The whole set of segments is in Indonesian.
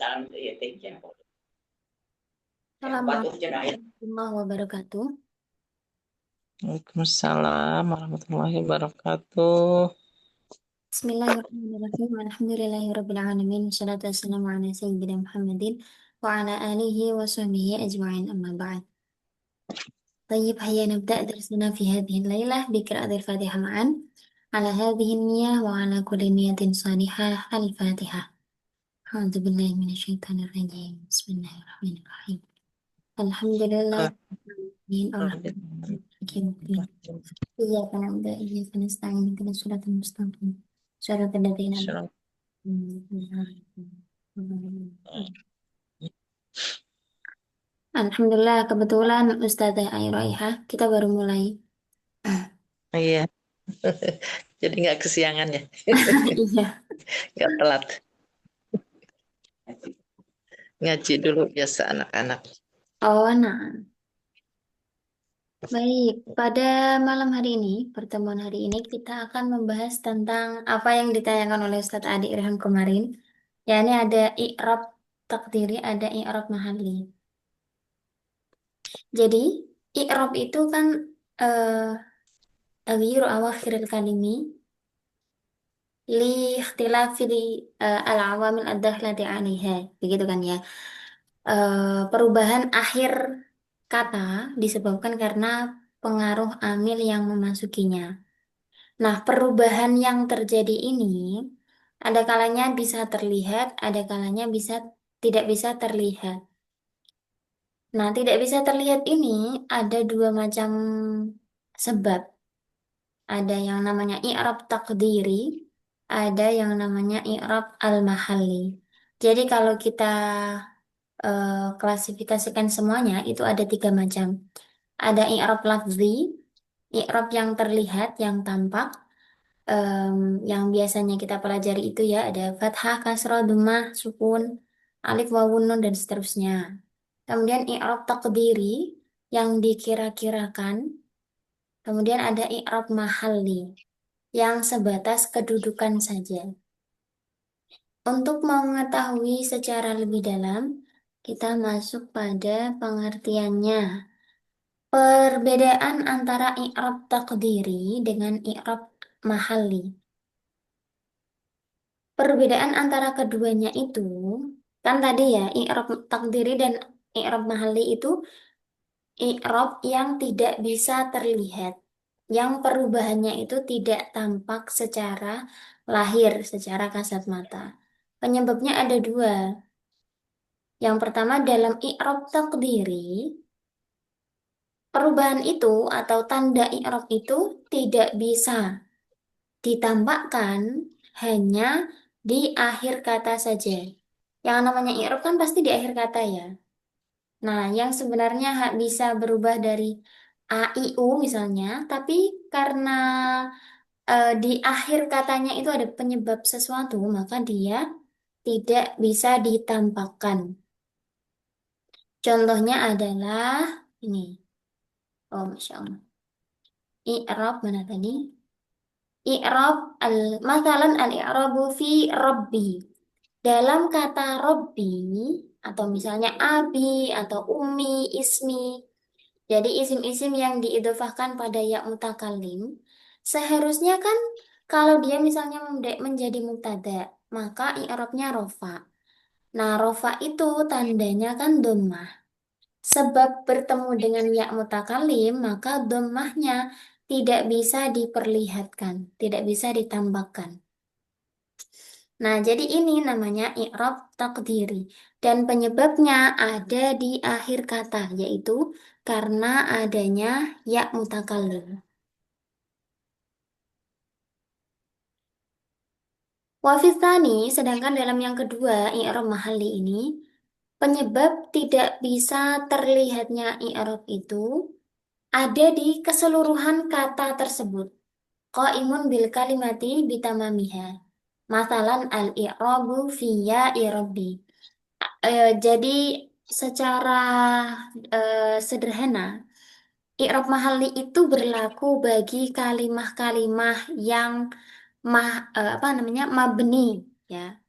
Waalaikumsalam. Iya, thank you. Assalamualaikum warahmatullahi wabarakatuh. Waalaikumsalam warahmatullahi wabarakatuh. Bismillahirrahmanirrahim. Alhamdulillahirabbil alamin. Wassalatu wassalamu ala sayyidina Muhammadin wa ala alihi wa sahbihi ajma'in amma ba'd. طيب هيا نبدأ درسنا في هذه الليلة بقراءة الفاتحة معا على هذه النية وعلى كل نية صالحة الفاتحة. أعوذ بالله من الشيطان الرجيم. بسم الله الرحمن الرحيم. الحمد لله رب العالمين الرحمن الرحيم. إياك نعبد وإياك نستعين اهدنا الصراط المستقيم صراط الذين أنعمت عليهم. Alhamdulillah kebetulan Ustazah Airaiha kita baru mulai. Iya, jadi nggak kesiangan ya, Iya. nggak telat. Ngaji dulu biasa anak-anak. Oh, nah. Baik, pada malam hari ini, pertemuan hari ini kita akan membahas tentang apa yang ditanyakan oleh Ustadz Adi Irham kemarin. Ya, ini ada i'rab takdiri, ada i'rab mahalli. Jadi, i'rab itu kan taghyiru awakhiril kalimi li ikhtilafi al-awamil ad-dakhlati 'alaiha. Begitu kan ya. Perubahan akhir kata disebabkan karena pengaruh amil yang memasukinya. Nah, perubahan yang terjadi ini ada kalanya bisa terlihat, ada kalanya tidak bisa terlihat. Nah, tidak bisa terlihat ini ada dua macam sebab. Ada yang namanya i'rab takdiri, ada yang namanya i'rab al-mahalli. Jadi kalau kita klasifikasikan semuanya itu ada tiga macam. Ada i'rab lafzi, i'rab yang terlihat, yang tampak, yang biasanya kita pelajari itu ya ada fathah, kasrah, dhammah, sukun, alif, wawun, nun dan seterusnya. Kemudian i'rab takdiri yang dikira-kirakan. Kemudian ada i'rab mahalli yang sebatas kedudukan saja. Untuk mengetahui secara lebih dalam, kita masuk pada pengertiannya. Perbedaan antara i'rab takdiri dengan i'rab mahalli. Perbedaan antara keduanya itu, kan tadi ya, i'rab takdiri dan i'rab mahalli itu i'rab yang tidak bisa terlihat. Yang perubahannya itu tidak tampak secara lahir, secara kasat mata. Penyebabnya ada dua. Yang pertama dalam i'rab takdiri, perubahan itu atau tanda i'rab itu tidak bisa ditambahkan hanya di akhir kata saja. Yang namanya i'rab kan pasti di akhir kata ya. Nah, yang sebenarnya bisa berubah dari a, i, u misalnya, tapi karena di akhir katanya itu ada penyebab sesuatu, maka dia tidak bisa ditampakkan. Contohnya adalah ini. Oh, Masya Allah. I'rab mana tadi? I'rab makalan al-i'rabu fi rabbi. Dalam kata rabbi atau misalnya abi atau umi, ismi. Jadi isim-isim yang diidhofahkan pada ya mutakallim, seharusnya kan kalau dia misalnya menjadi mubtada, maka i'rabnya rofa. Nah, rofa itu tandanya kan dhammah. Sebab bertemu dengan ya mutakalim, maka dhammahnya tidak bisa diperlihatkan, tidak bisa ditambahkan. Nah, jadi ini namanya i'rab takdiri. Dan penyebabnya ada di akhir kata, yaitu karena adanya ya mutakalim. Wafitani, sedangkan dalam yang kedua, i'rab mahalli ini, penyebab tidak bisa terlihatnya i'rab itu ada di keseluruhan kata tersebut. Qaimun bil kalimati bitamamiha. Masalan al-i'rabu fiya i'rabi. Jadi secara sederhana, i'rab mahalli itu berlaku bagi kalimah-kalimah yang apa namanya mabni ya.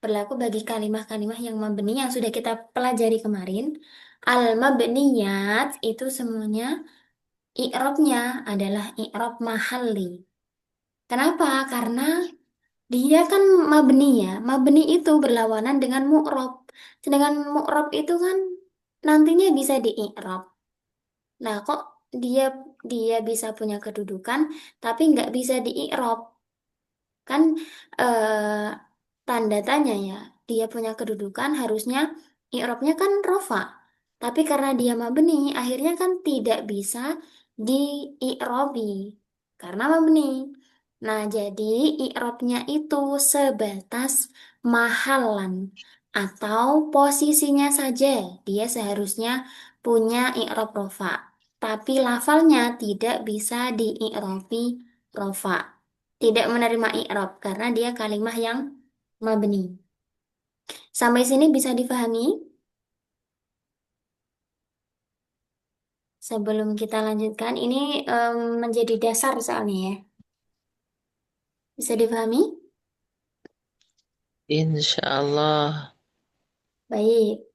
berlaku bagi kalimah-kalimah yang mabni yang sudah kita pelajari kemarin. Al-mabniyat itu semuanya i'rabnya adalah i'rab mahalli. Kenapa? Karena dia kan mabni ya. Mabni itu berlawanan dengan mu'rab. Sedangkan mu'rab itu kan nantinya bisa di i'rab. Nah, kok dia dia bisa punya kedudukan tapi nggak bisa di i'rab? Kan eh, tanda tanya ya. Dia punya kedudukan harusnya i'rabnya kan rofa. Tapi karena dia mabni, akhirnya kan tidak bisa di i'robi karena mabni. Nah, jadi i'rabnya itu sebatas mahalan atau posisinya saja. Dia seharusnya punya i'rab rofa. Tapi lafalnya tidak bisa di i'robi rofa, tidak menerima i'rab karena dia kalimah yang mabni. Sampai sini bisa difahami? Sebelum kita lanjutkan, ini menjadi dasar soalnya ya. Bisa difahami? Insya Allah. Baik.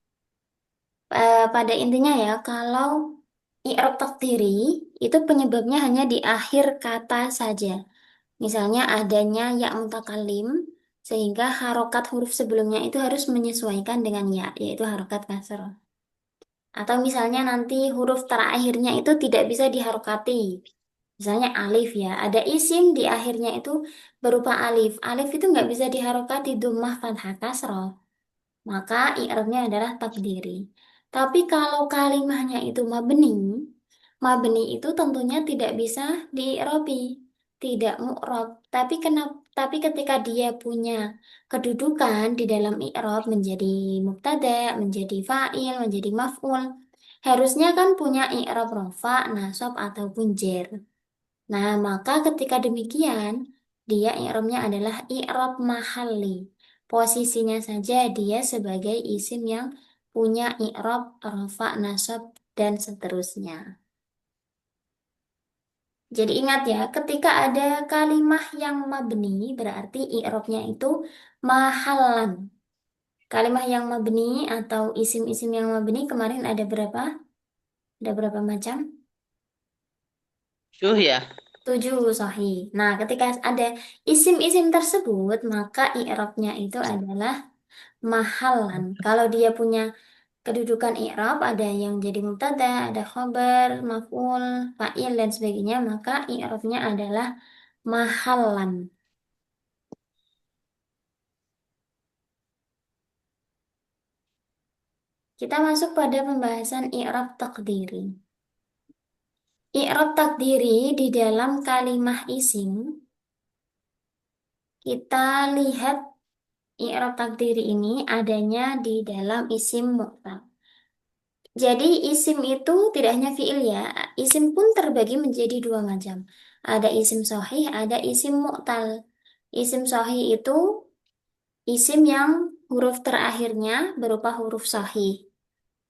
Pada intinya ya, kalau i'rab takdiri itu penyebabnya hanya di akhir kata saja. Misalnya adanya ya mutakalim, sehingga harokat huruf sebelumnya itu harus menyesuaikan dengan ya, yaitu harokat kasar. Atau misalnya nanti huruf terakhirnya itu tidak bisa diharokati. Misalnya alif ya, ada isim di akhirnya itu berupa alif. Alif itu nggak bisa diharokati dhammah fathah kasroh. Maka i'rabnya adalah takdiri. Tapi kalau kalimahnya itu mabni, mabni itu tentunya tidak bisa di'i'rabi, tidak mu'rab. Tapi ketika dia punya kedudukan di dalam i'rab menjadi mubtada, menjadi fa'il, menjadi maf'ul, harusnya kan punya i'rab rofa, nasab ataupun jer. Nah, maka ketika demikian, dia i'rabnya adalah i'rab mahalli. Posisinya saja dia sebagai isim yang punya i'rab, rafa, nasab, dan seterusnya. Jadi ingat ya, ketika ada kalimah yang mabni, berarti i'rabnya itu mahallan. Kalimah yang mabni atau isim-isim yang mabni kemarin ada berapa? Ada berapa macam? Syuh ya. Tujuh sahih. Nah, ketika ada isim-isim tersebut, maka i'rabnya itu adalah mahalan. Kalau dia punya kedudukan i'rab, ada yang jadi mubtada, ada khobar, maf'ul, fa'il dan sebagainya, maka i'rabnya adalah mahalan. Kita masuk pada pembahasan i'rab takdiri. I'rab takdiri di dalam kalimah isim, kita lihat i'rab takdiri ini adanya di dalam isim mu'tal. Jadi isim itu tidak hanya fiil ya, isim pun terbagi menjadi dua macam. Ada isim sahih, ada isim mu'tal. Isim sahih itu isim yang huruf terakhirnya berupa huruf sahih,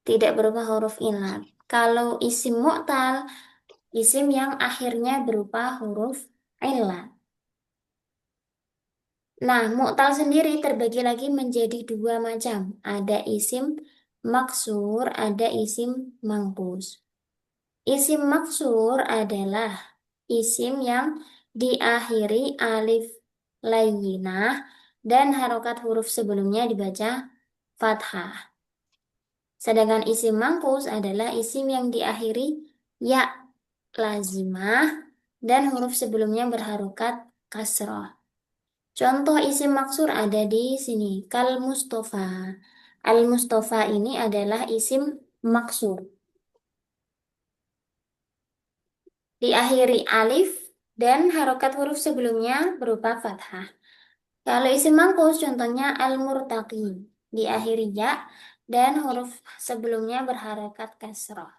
tidak berupa huruf ilat. Kalau isim mu'tal, isim yang akhirnya berupa huruf ilat. Nah, mu'tal sendiri terbagi lagi menjadi dua macam. Ada isim maksur, ada isim mangkus. Isim maksur adalah isim yang diakhiri alif layyinah dan harokat huruf sebelumnya dibaca fathah. Sedangkan isim mangkus adalah isim yang diakhiri ya lazimah dan huruf sebelumnya berharokat kasroh. Contoh isim maksur ada di sini. Kal Mustafa. Al Mustafa ini adalah isim maksur. Diakhiri alif dan harokat huruf sebelumnya berupa fathah. Kalau isim mangkus contohnya al-murtaqi, diakhiri ya dan huruf sebelumnya berharokat kasroh.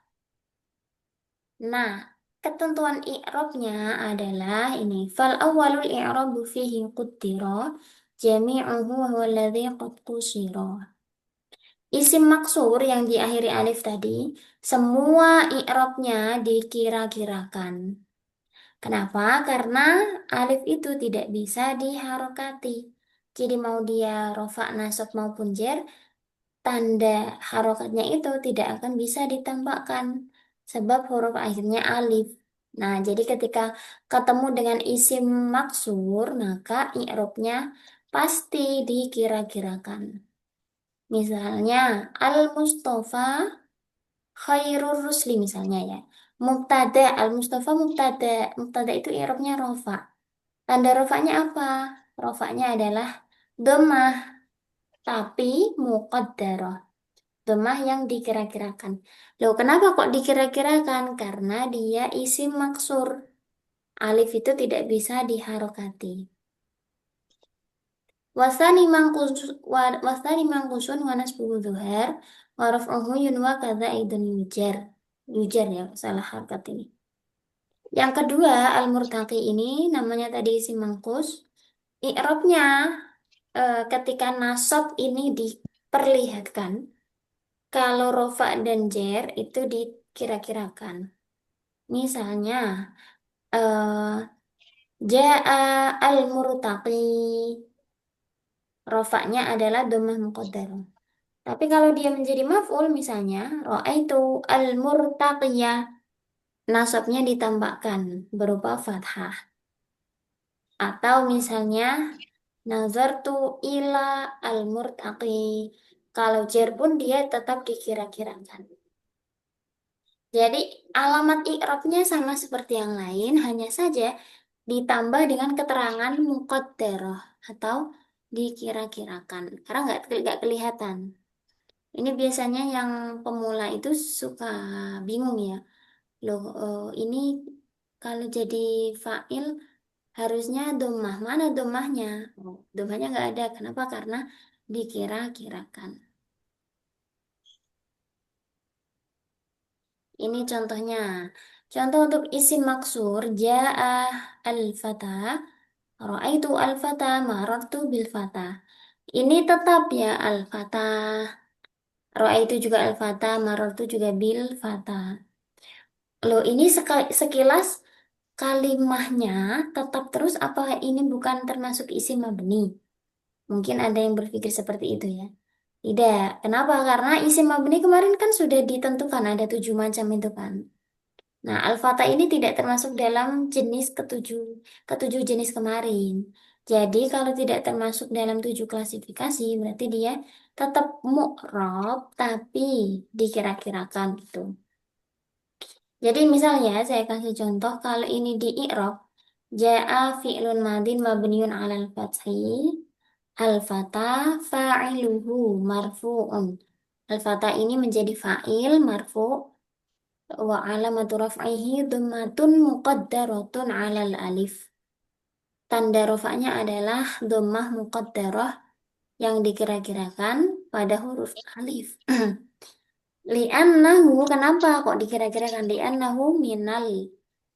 Nah, ketentuan i'rabnya adalah ini. Fal awwalul i'rabu fihi quddira jami'uhu wa huwa alladhi qad qusira. Isim maksur yang diakhiri alif tadi, semua i'rabnya dikira-kirakan. Kenapa? Karena alif itu tidak bisa diharokati. Jadi mau dia rofa, nasab maupun jer, tanda harokatnya itu tidak akan bisa ditambahkan sebab huruf akhirnya alif. Nah, jadi ketika ketemu dengan isim maksur, maka i'rabnya pasti dikira-kirakan. Misalnya, Al-Mustafa khairur rusli misalnya ya. Mubtada, Al-Mustafa mubtada. Mubtada itu i'rabnya rofa. Tanda rofanya apa? Rofanya adalah dhammah, tapi muqaddarah. Dhammah yang dikira-kirakan. Loh, kenapa kok dikira-kirakan? Karena dia isim maksur. Alif itu tidak bisa diharokati. Wasani mangkusun wa nasbuhu dhuhar wa raf'uhu yunwa kadza aidun yujar. Yujar ya, salah harokat ini. Yang kedua, al-murtaqi ini namanya tadi isim mangkus. I'rabnya ketika nasab ini diperlihatkan, kalau rofa dan jer itu dikira-kirakan. Misalnya, eh ja'a al-murtaqi. Rofaknya adalah dhammah muqaddarah. Tapi kalau dia menjadi maf'ul misalnya, ra'aitu al-murtaqiyah. Nasabnya ditambahkan berupa fathah. Atau misalnya, nazartu ila al-murtaqi. Kalau jer pun dia tetap dikira-kirakan. Jadi alamat i'rabnya sama seperti yang lain, hanya saja ditambah dengan keterangan muqaddarah atau dikira-kirakan. Karena nggak kelihatan. Ini biasanya yang pemula itu suka bingung ya. Loh, ini kalau jadi fa'il harusnya domah. Mana domahnya? Oh, domahnya nggak ada. Kenapa? Karena dikira-kirakan. Ini contohnya. Contoh untuk isim maksur, ja'ah al-fata, ra'aitu al-fata, marartu bil-fata. Ini tetap ya al-fata. Ra'aitu juga al-fata, marartu juga bil-fata. Loh, ini sekilas kalimahnya tetap terus apa ini bukan termasuk isim mabni? Mungkin ada yang berpikir seperti itu ya. Tidak. Kenapa? Karena isim mabni kemarin kan sudah ditentukan ada 7 macam itu kan. Nah, al-fata ini tidak termasuk dalam jenis ketujuh jenis kemarin. Jadi kalau tidak termasuk dalam 7 klasifikasi, berarti dia tetap mu'rob tapi dikira-kirakan gitu. Jadi misalnya saya kasih contoh kalau ini di i'rab, ja'a fi'lun madin mabniun 'alal fathi, al-fata fa'iluhu marfu'un. Al-fata ini menjadi fa'il marfu' wa alamatu raf'ihi dhammatun muqaddaratun 'alal alif. Tanda rafa'nya adalah dhammah muqaddarah yang dikira-kirakan pada huruf alif. Li'annahu, kenapa kok dikira-kirakan? Li'annahu minal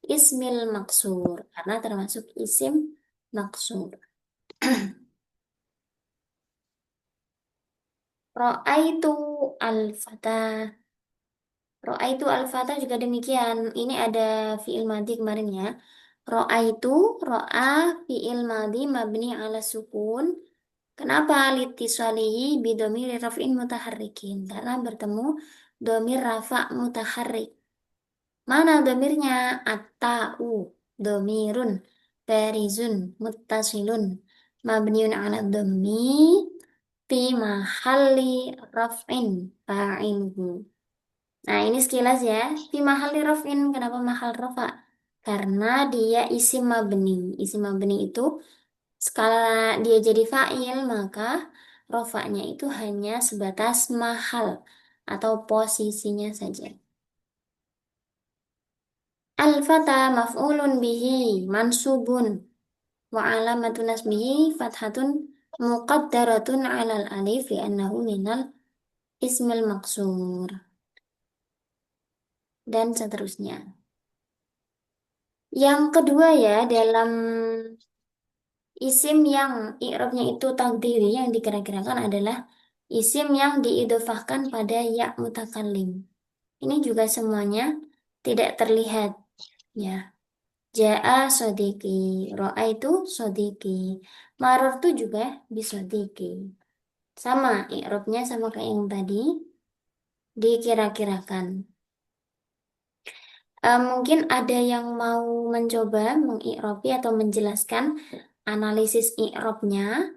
ismil maksur. Karena termasuk isim maksur. Ro'aitu al-fata. Ro'aitu al-fata juga demikian. Ini ada fi'il madhi kemarin ya. Ro'aitu, ro'a, fi'il madhi mabni ala sukun. Kenapa? Litisalihi bidomir raf'in mutaharrikin. Karena bertemu domir rafa mutaharrik. Mana domirnya? At-ta'u. Domirun. Barizun. Muttasilun. Mabniun ala dhammi. Fi mahalli raf'in. Fa'iluhu. Nah, ini sekilas ya. Fi mahalli raf'in. Kenapa mahal rafa? Karena dia isim mabni. Isim mabni itu skala dia jadi fa'il, maka rofaknya itu hanya sebatas mahal atau posisinya saja. Al-fata maf'ulun bihi mansubun wa alamatu nasbihi fathatun muqaddaratun 'alal alif li'annahu minal ismil maksur dan seterusnya. Yang kedua ya dalam isim yang i'rabnya itu takdiri yang dikira-kirakan adalah isim yang diidofahkan pada ya mutakallim. Ini juga semuanya tidak terlihat ya. Ja'a sodiki, ro'a itu sodiki, marartu juga bisodiki. Sama, i'rabnya sama kayak yang tadi, dikira-kirakan. Mungkin ada yang mau mencoba mengi'robi atau menjelaskan analisis i'robnya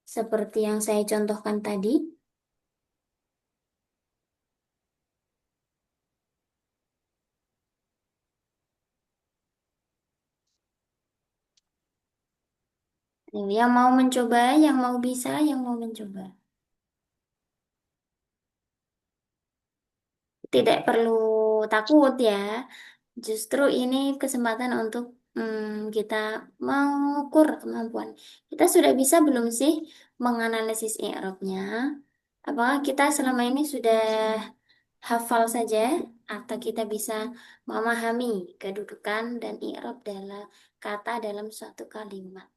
seperti yang saya contohkan tadi. Yang mau mencoba, yang mau bisa, yang mau mencoba. Tidak perlu takut ya. Justru ini kesempatan untuk kita mengukur kemampuan. Kita sudah bisa belum sih menganalisis i'rabnya? Apakah kita selama ini sudah hafal saja atau kita bisa memahami kedudukan dan i'rab dalam kata dalam suatu kalimat?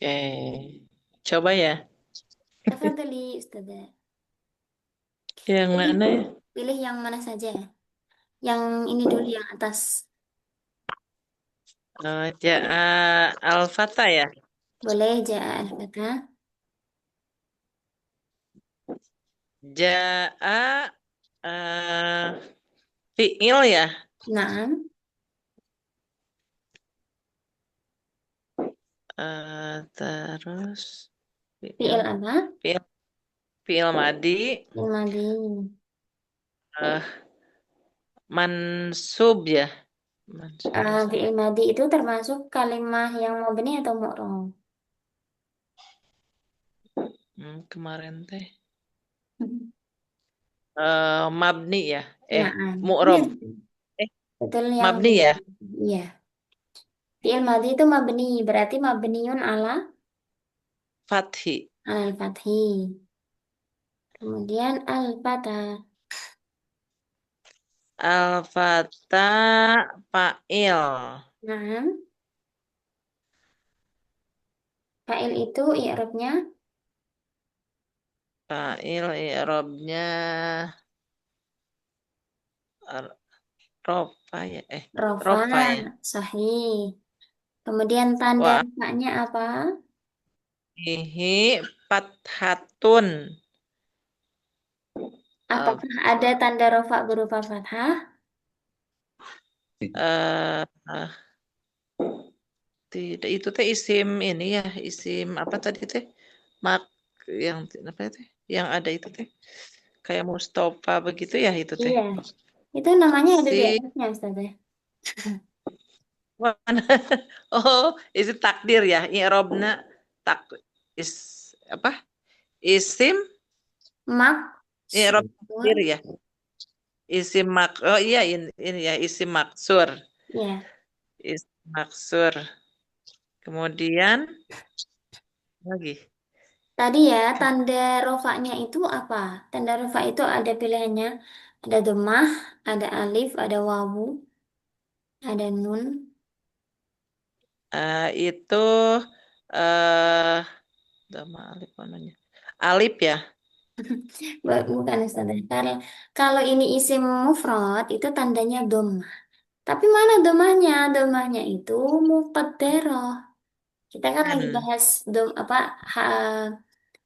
Oke. Coba ya. Tafadhali, Ustazah. Yang Pilih, mana ya? pilih yang mana saja. Yang ini dulu yang atas. Al-Fatah ya. Boleh ja'a al-fatah. Ja'a eh, fi'il ya. Naam. Terus Fi'il fi'il apa? fi'il fi'il madi Fi'il madi. eh, mansub ya. Mansub. Fi'il madi itu termasuk kalimah yang mabni atau mu'rob? Kemarin teh mabni ya. Naam. Iya, Mu'rob. Eh, betul yang mabni ya. iya. Fi'il madi itu mabni, berarti mabniun Fathi. al fathi. Kemudian al-fatah. Al-Fatah fa'il. Naam. Fa'il itu i'rabnya Fa'il i'rabnya ar- rofa ya. rofa, Rofa ya. sahih. Kemudian tanda Wa rafanya apa? ihi fathatun. Apakah ada Alfa. tanda rofa berupa fathah? eh Tidak, itu teh isim ini ya, isim apa tadi teh? Mak yang apa teh? Yang ada itu teh. Kayak Mustafa begitu ya itu teh. Iya, itu namanya ada di Si atasnya, Ustazah. mana? Oh, isim takdir ya. I'rabna tak is apa? Isim i'rab Maksur. takdir ya. Isim mak Oh iya ini ya isim maksur. Ya, Isim maksur. Kemudian lagi tadi ya tanda rofaknya itu apa? Tanda rofa itu ada pilihannya. Ada domah, ada alif, ada wawu, ada nun. itu eh Dama alif mananya? Alif ya. Bukan Ustazah. Kalau ini isim mufrad itu tandanya domah. Tapi mana domahnya? Domahnya itu muqaddarah. Kita kan lagi Dan bahas apa ha,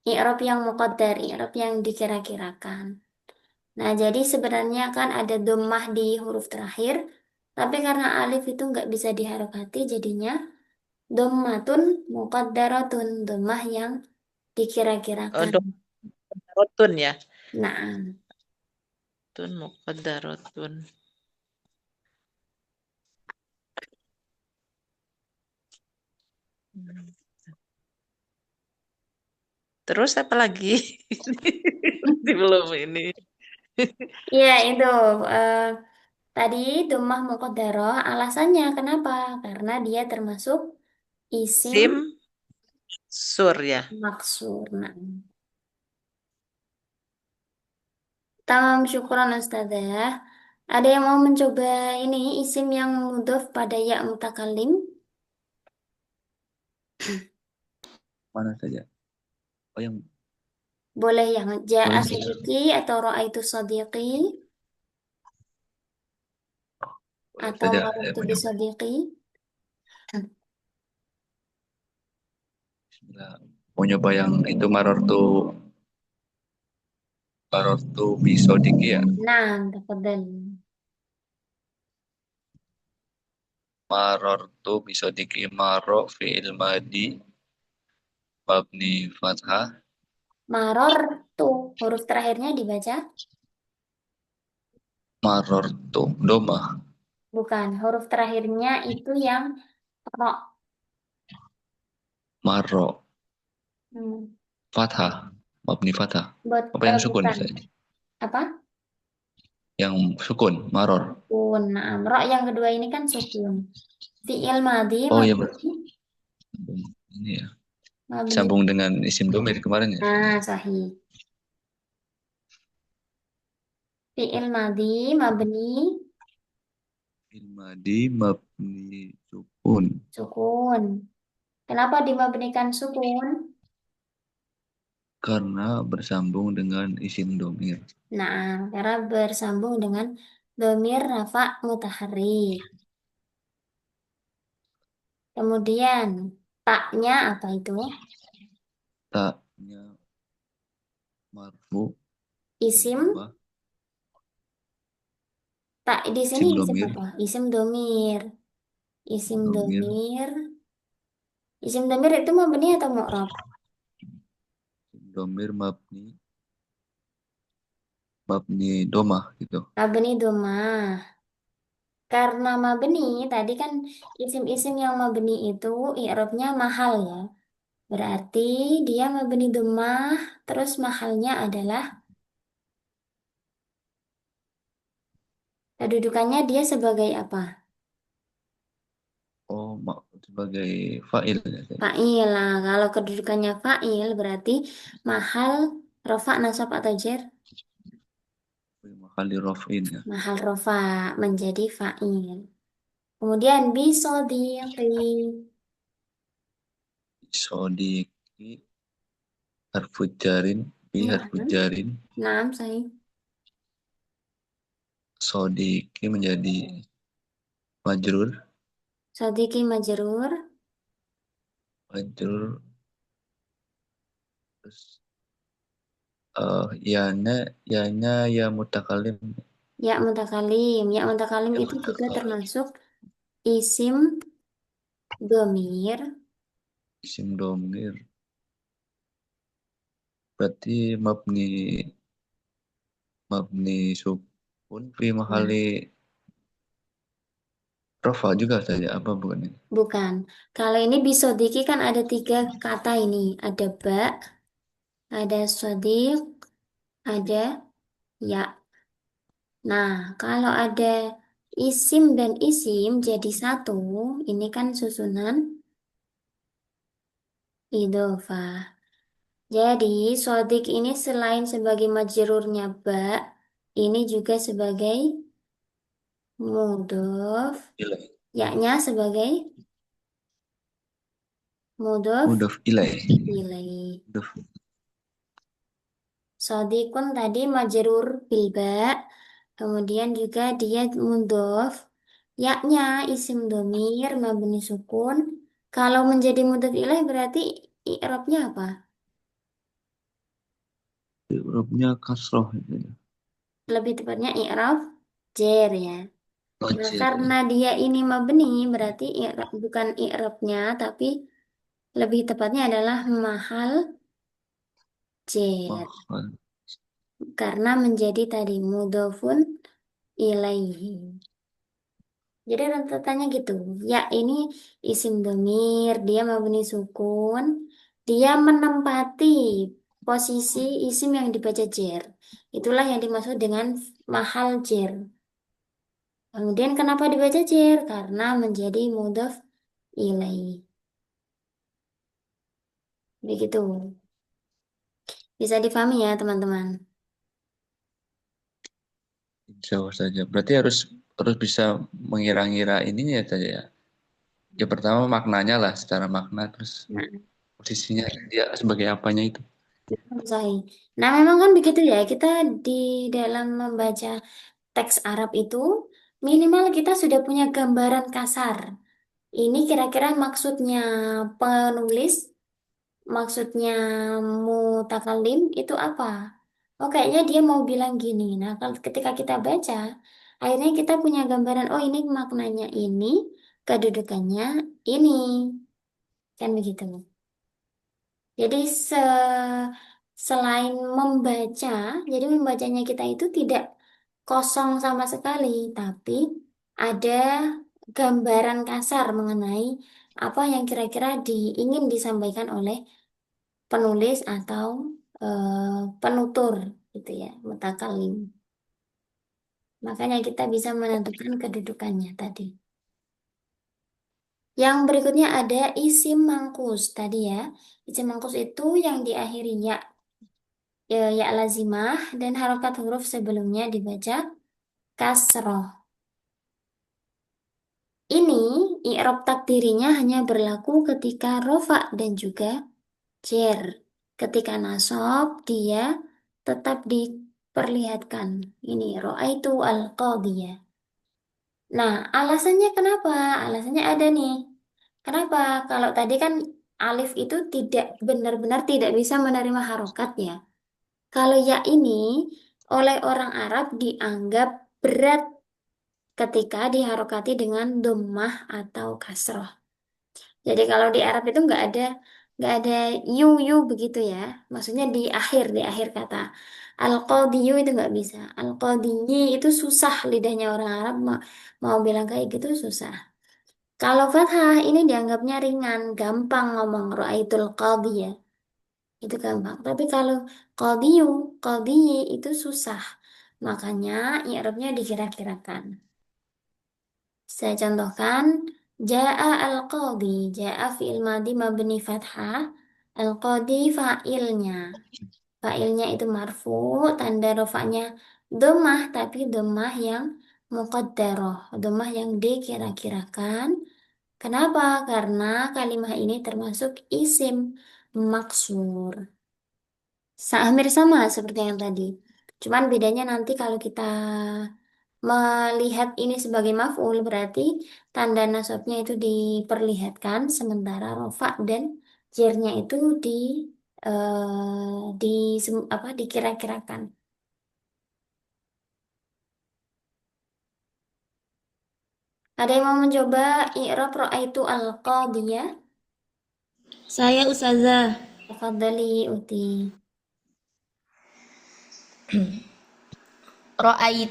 i'rab yang muqaddar, i'rab yang dikira-kirakan. Nah, jadi sebenarnya kan ada domah di huruf terakhir, tapi karena alif itu nggak bisa diharokati, jadinya dommatun muqaddaratun, domah yang dikira-kirakan. rotun ya. Nah, Tun muqaddaratun. Hmm. Terus apa lagi? Masih belum ini. iya itu eh, tadi domah muqaddarah, alasannya kenapa? Karena dia termasuk isim Sim sur ya. maksur. Nah, tamam syukuran Ustazah. Ada yang mau mencoba ini isim yang mudhof pada ya mutakallim? Mana saja? Oh, yang Boleh yang ja'a boleh saja. sadiqi atau ra'aitu sadiqi. Boleh atau saja saya marartu mencoba. bisodiqi. Bismillah. Mau nyoba yang itu marortu bisodiki ya. Nah, tafadhal. Marortu bisodiki maro fi'il madi mabni fathah. Marartu, huruf terakhirnya dibaca Marortu doma. bukan, huruf terakhirnya itu yang ro. Maro Hmm. fathah mabni fathah. Apa yang sukun Bukan. saja? Apa? Yang sukun maror. Sukun. Nah, ro yang kedua ini kan sukun. Fi'il madi, Oh iya mabni, ini ya. mabni. Sambung dengan isim domir kemarin ya. Nah, sahih. Fi'il madi, mabni, Fi'il madi mabni sukun sukun. Kenapa dimabnikan sukun? karena bersambung dengan isim domir. Nah, karena bersambung dengan domir rafa mutaharrik. Kemudian, taknya apa itu? Taknya marfu Isim. domah Tak di sini isim isim domir. apa? Isim domir. Isim Domir domir. Isim domir itu mabni atau mu'rab? isim domir mabni domah gitu. Mabni domah. Karena mabni, tadi kan isim-isim yang mabni itu i'rabnya mahal ya. Berarti dia mabni domah, terus mahalnya adalah kedudukannya dia sebagai apa? Oh, sebagai fa'il ya tadi. Fa'il. Nah, kalau kedudukannya fa'il berarti mahal rofa nasab atau jer? Mahali rof'in ya. Mahal rofa menjadi fa'il. Kemudian bisodiqi. Sodiki harfujarin bi Nah, harfujarin nah, saya. sodiki menjadi majrur. Sodiki majrur. Majrur terus yana ya mutakalim. Ya mutakalim. Ya mutakalim Ya itu juga mutakalim termasuk isim domir. isim domir berarti mabni sukun fi Nah, mahali rofa juga saja apa bukan ini? bukan. Kalau ini bisodiki kan ada tiga kata ini. Ada ba, ada sodik, ada ya. Nah, kalau ada isim dan isim jadi satu, ini kan susunan idhofah. Jadi, sodik ini selain sebagai majrurnya ba, ini juga sebagai mudhof, Ilai. yaknya sebagai mudhof Mudaf ilai. ilaih. Mudaf Sodikun tadi majrur bil ba, kemudian juga dia mudhof, yaknya isim domir mabni sukun. Kalau menjadi mudhof ilaih berarti i'rabnya apa? hurufnya kasroh itu ya. Lebih tepatnya i'rab jer ya. Nah, Wajir ya. karena dia ini mabni, berarti bukan i'rabnya, tapi lebih tepatnya adalah mahal jer. Mahal. Karena menjadi tadi mudhofun ilaihi. Jadi rentetannya gitu. Ya, ini isim domir, dia mabni sukun, dia menempati posisi isim yang dibaca jer. Itulah yang dimaksud dengan mahal jer. Kemudian kenapa dibaca jer? Karena menjadi mudhof ilaihi. Begitu. Bisa difahami ya, teman-teman. Insya Allah saja. Berarti harus bisa mengira-ngira ininya ya saja ya. Ya pertama maknanya lah secara makna terus Nah, posisinya dia sebagai apanya itu. sahih. Nah, memang kan begitu ya. Kita di dalam membaca teks Arab itu minimal kita sudah punya gambaran kasar. Ini kira-kira maksudnya penulis, maksudnya mutakalim itu apa? Oh, kayaknya dia mau bilang gini. Nah, kalau ketika kita baca, akhirnya kita punya gambaran, oh ini maknanya ini, kedudukannya ini. Kan begitu. Jadi selain membaca, jadi membacanya kita itu tidak kosong sama sekali, tapi ada gambaran kasar mengenai apa yang kira-kira ingin disampaikan oleh penulis atau penutur gitu ya, mutakalim. Makanya kita bisa menentukan kedudukannya tadi. Yang berikutnya ada isim mangkus tadi ya. Isim mangkus itu yang diakhiri ya lazimah dan harokat huruf sebelumnya dibaca kasroh. Ini i'rab takdirinya hanya berlaku ketika rofa dan juga jer. Ketika nasab dia tetap diperlihatkan. Ini ro'aitu al-qadiyah. Nah, alasannya kenapa? Alasannya ada nih. Kenapa? Kalau tadi kan alif itu tidak benar-benar tidak bisa menerima harokat ya. Kalau ya ini oleh orang Arab dianggap berat ketika diharokati dengan dhammah atau kasroh. Jadi kalau di Arab itu nggak ada yu begitu ya. Maksudnya di akhir kata. Al-qadiyu itu nggak bisa. Al-qadiyi itu susah lidahnya orang Arab mau bilang kayak gitu susah. Kalau fathah ini dianggapnya ringan, gampang ngomong ra'aitul qadiyah. Itu gampang. Tapi kalau qadiyu, qadiyi itu susah. Makanya i'rabnya dikira-kirakan. Saya contohkan, Ja'a al-qadi. Ja'a fi'il madhi mabni fathah. Al-qadi fa'ilnya. Fa'ilnya itu marfu, tanda rofaknya dhammah, tapi dhammah yang muqaddarah. Dhammah yang dikira-kirakan. Kenapa? Karena kalimah ini termasuk isim maksur. Hampir sama seperti yang tadi. Cuman bedanya nanti kalau kita melihat ini sebagai maf'ul berarti tanda nasabnya itu diperlihatkan sementara rofa dan jernya itu di apa dikira-kirakan. Ada yang mau mencoba i'rab ra'aitu al-qadiyah? Saya Ustazah. Tafadhali Uti. Ro'ai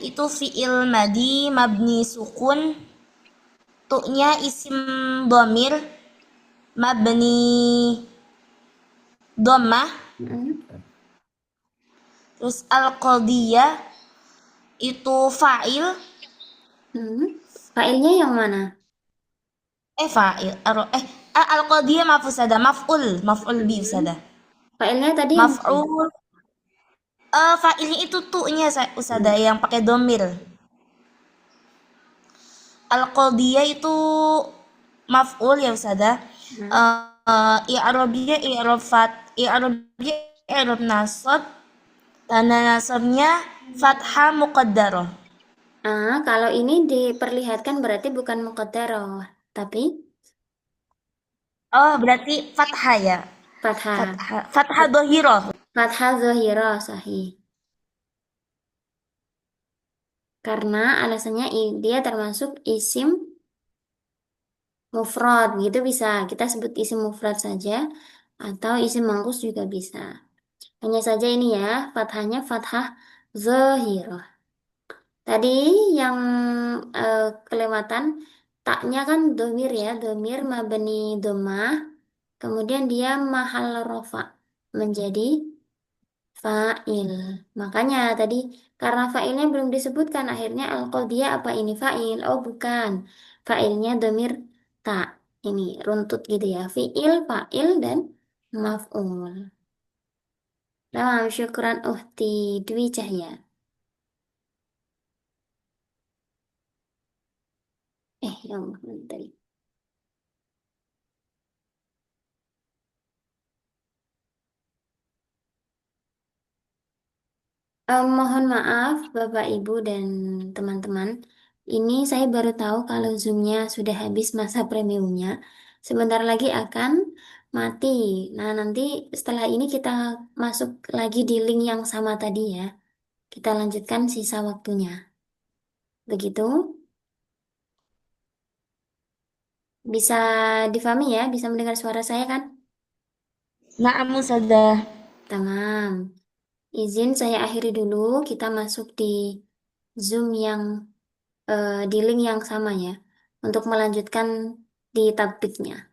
itu fi'il madi mabni sukun. Tu'nya isim domir mabni dhammah. Hmm. Terus al-qadiyah itu fa'il. Hmm. Failnya yang mana? Fa'il. Al-qadiyah maf'ul bi Hmm. Ustazah. Failnya tadi yang mana? Maf'ul. Fa'ilnya itu tu'nya Ustazah Hmm. yang pakai domir. Al-qadiyah itu maf'ul ya Ustazah. Hmm. I'rabiyah i'rab nasab. Tanda nasabnya fathah muqaddarah. Kalau ini diperlihatkan berarti bukan muqaddarah, tapi Oh, berarti fathah ya. fathah. Fathah dhahirah. Fathah zahirah sahih. Karena alasannya dia termasuk isim mufrad, gitu bisa. Kita sebut isim mufrad saja atau isim mangkus juga bisa. Hanya saja ini ya, fathahnya fathah zahirah. Tadi yang kelewatan taknya kan domir ya, domir mabni domah, kemudian dia mahal rofa menjadi fa'il. Makanya tadi karena fa'ilnya belum disebutkan akhirnya al-qadiyah apa ini fa'il? Oh bukan. Fa'ilnya domir tak. Ini runtut gitu ya. Fi'il, fa'il dan maf'ul. Nah, syukuran uhti Dwi Cahya. Ya Allah, tadi. Mohon maaf, Bapak, Ibu, dan teman-teman. Ini saya baru tahu kalau Zoom-nya sudah habis masa premiumnya. Sebentar lagi akan mati. Nah, nanti setelah ini kita masuk lagi di link yang sama tadi ya. Kita lanjutkan sisa waktunya. Begitu? Bisa difahami ya? Bisa mendengar suara saya kan? Na'am Ustazah. Tamam. Izin saya akhiri dulu. Kita masuk di Zoom yang di link yang sama ya untuk melanjutkan di topiknya.